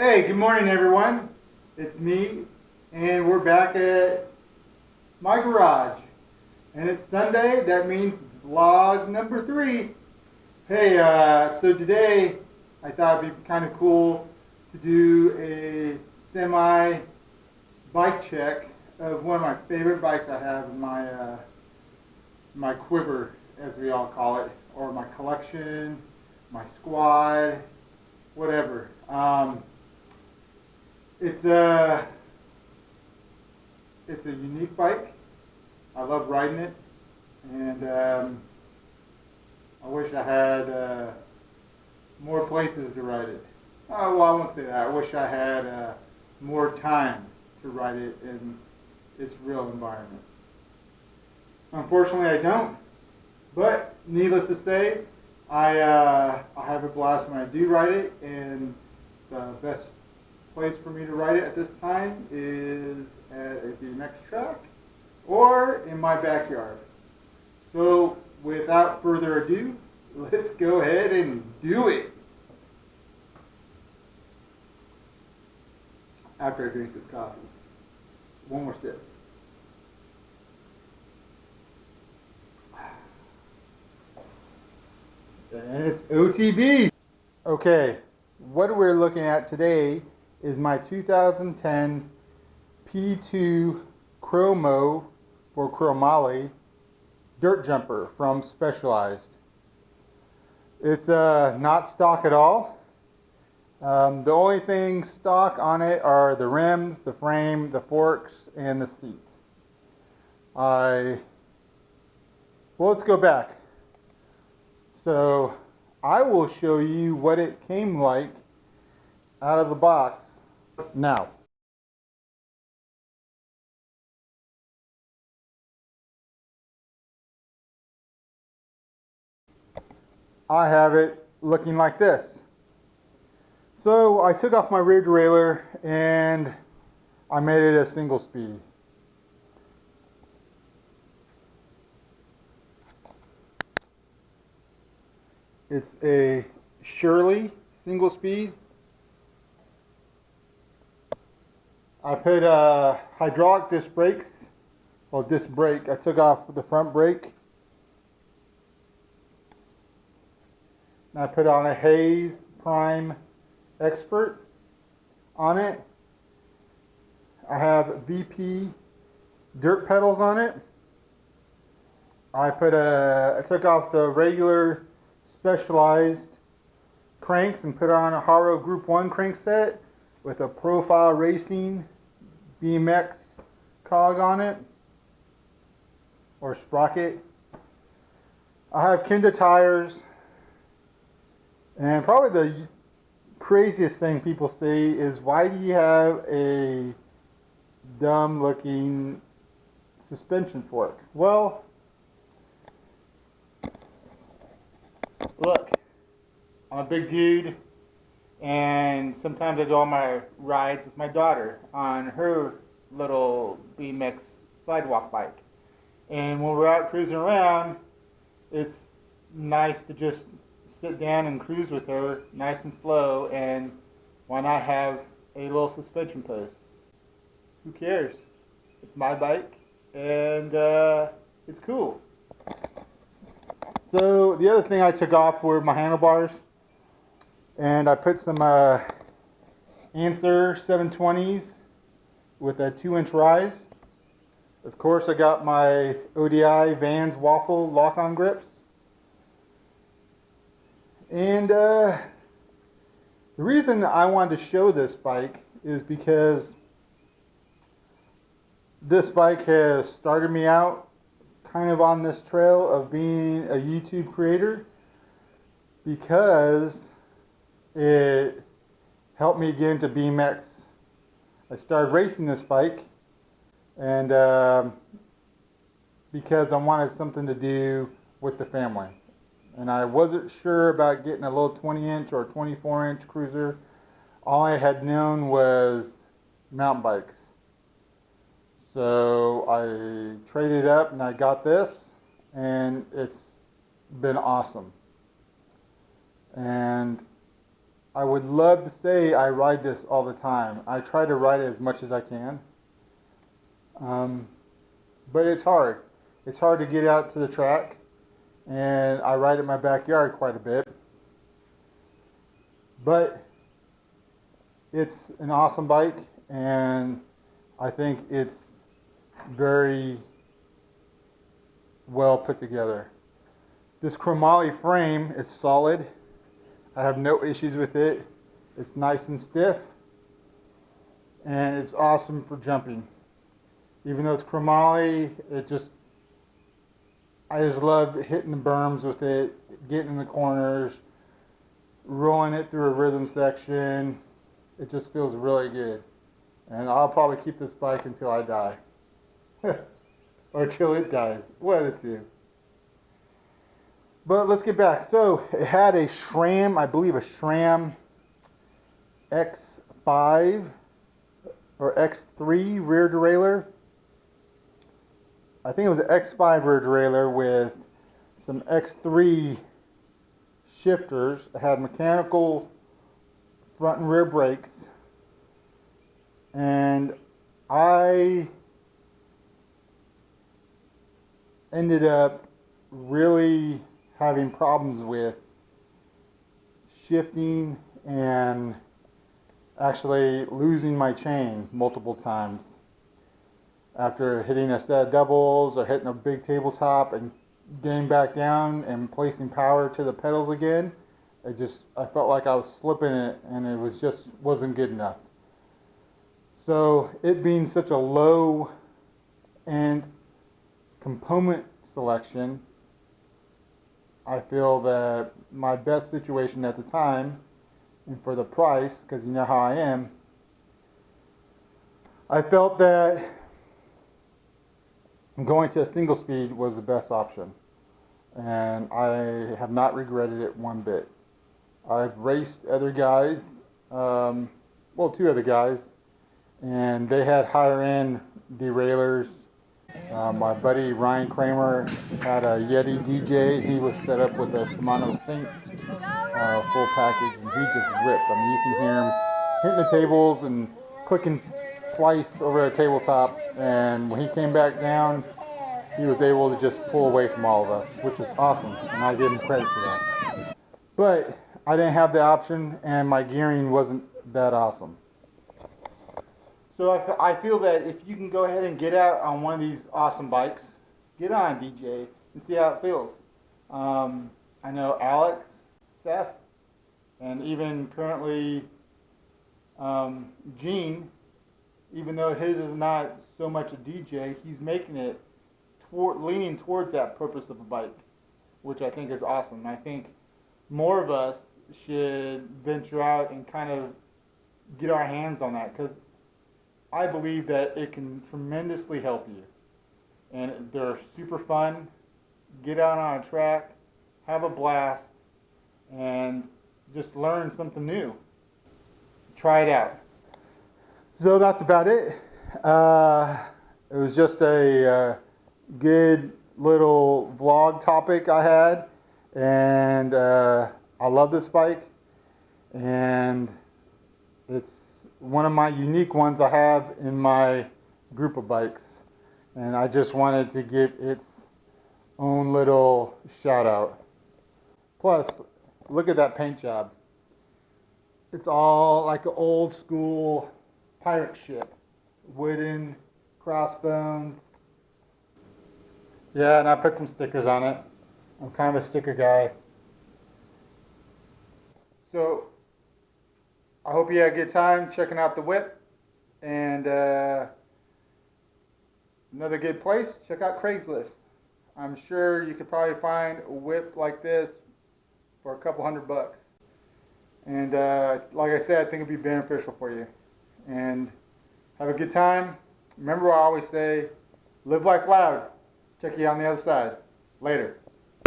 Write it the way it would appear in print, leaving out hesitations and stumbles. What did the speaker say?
Hey, good morning everyone. It's me, and we're back at my garage. And it's Sunday, that means vlog number 3. Hey, so today I thought it'd be kind of cool to do a semi bike check of one of my favorite bikes I have in my quiver, as we all call it, or my collection, my squad, whatever. It's a unique bike. I love riding it, and I wish I had more places to ride it. Oh, well, I won't say that. I wish I had more time to ride it in its real environment. Unfortunately, I don't. But needless to say, I have a blast when I do ride it, and the best place for me to ride it at this time is at a BMX track or in my backyard. So without further ado, let's go ahead and do it. After I drink this coffee. One more sip. And it's OTB. Okay, what we're looking at today is my 2010 P.2 CroMo or CroMo dirt jumper from Specialized. It's not stock at all. The only things stock on it are the rims, the frame, the forks, and the seat. Well, let's go back. So I will show you what it came like out of the box now. I have it looking like this. So I took off my rear derailleur and I made it a single speed. It's a Shirley single speed. I put hydraulic disc brakes, well, disc brake. I took off the front brake. And I put on a Hayes Prime Expert on it. I have VP dirt pedals on it. I took off the regular Specialized cranks and put on a Haro Group 1 crankset with a Profile Racing BMX cog on it, or sprocket. I have Kenda tires, and probably the craziest thing people say is, why do you have a dumb looking suspension fork? Well, look, I'm a big dude, and sometimes I go on my rides with my daughter on her little BMX sidewalk bike. And when we're out cruising around, it's nice to just sit down and cruise with her, nice and slow, and why not have a little suspension post? Who cares? It's my bike, and it's cool. So the other thing I took off were my handlebars, and I put some Answer 720s with a 2-inch rise. Of course, I got my ODI Vans Waffle lock-on grips. And the reason I wanted to show this bike is because this bike has started me out kind of on this trail of being a YouTube creator, because it helped me get into BMX. I started racing this bike, and because I wanted something to do with the family. And I wasn't sure about getting a little 20-inch or 24-inch cruiser. All I had known was mountain bikes. So I traded up and I got this, and it's been awesome. And I would love to say I ride this all the time. I try to ride it as much as I can. But it's hard. It's hard to get out to the track, and I ride in my backyard quite a bit. But it's an awesome bike, and I think it's very well put together. This chromoly frame is solid. I have no issues with it. It's nice and stiff, and it's awesome for jumping. Even though it's chromoly, I just love hitting the berms with it, getting in the corners, rolling it through a rhythm section. It just feels really good. And I'll probably keep this bike until I die. Or till it dies. One of the two. But let's get back. So it had a SRAM, I believe a SRAM X5 or X3 rear derailleur. I think it was an X5 rear derailleur with some X3 shifters. It had mechanical front and rear brakes. And I ended up really having problems with shifting and actually losing my chain multiple times after hitting a set of doubles or hitting a big tabletop and getting back down and placing power to the pedals again. I felt like I was slipping it, and it wasn't good enough. So it being such a low end component selection, I feel that my best situation at the time, and for the price, because you know how I am, I felt that going to a single speed was the best option. And I have not regretted it one bit. I've raced other guys, two other guys, and they had higher end derailleurs. My buddy Ryan Kramer had a Yeti DJ. He was set up with a Shimano Sync full package, and he just ripped. I mean, you can hear him hitting the tables and clicking twice over a tabletop, and when he came back down, he was able to just pull away from all of us, which is awesome, and I give him credit for that. But I didn't have the option, and my gearing wasn't that awesome. So I feel that if you can go ahead and get out on one of these awesome bikes, get on DJ and see how it feels. I know Alex, Seth, and even currently Gene, even though his is not so much a DJ, he's making it leaning towards that purpose of a bike, which I think is awesome. I think more of us should venture out and kind of get our hands on that, because I believe that it can tremendously help you. And they're super fun. Get out on a track, have a blast, and just learn something new. Try it out. So that's about it. It was just a good little vlog topic I had. And I love this bike. And it's one of my unique ones I have in my group of bikes, and I just wanted to give its own little shout out. Plus, look at that paint job. It's all like an old school pirate ship. Wooden crossbones. Yeah, and I put some stickers on it. I'm kind of a sticker guy. So I hope you had a good time checking out the whip. And another good place, check out Craigslist. I'm sure you could probably find a whip like this for a couple $100. And like I said, I think it'd be beneficial for you. And have a good time. Remember what I always say, live life loud. Check you on the other side. Later.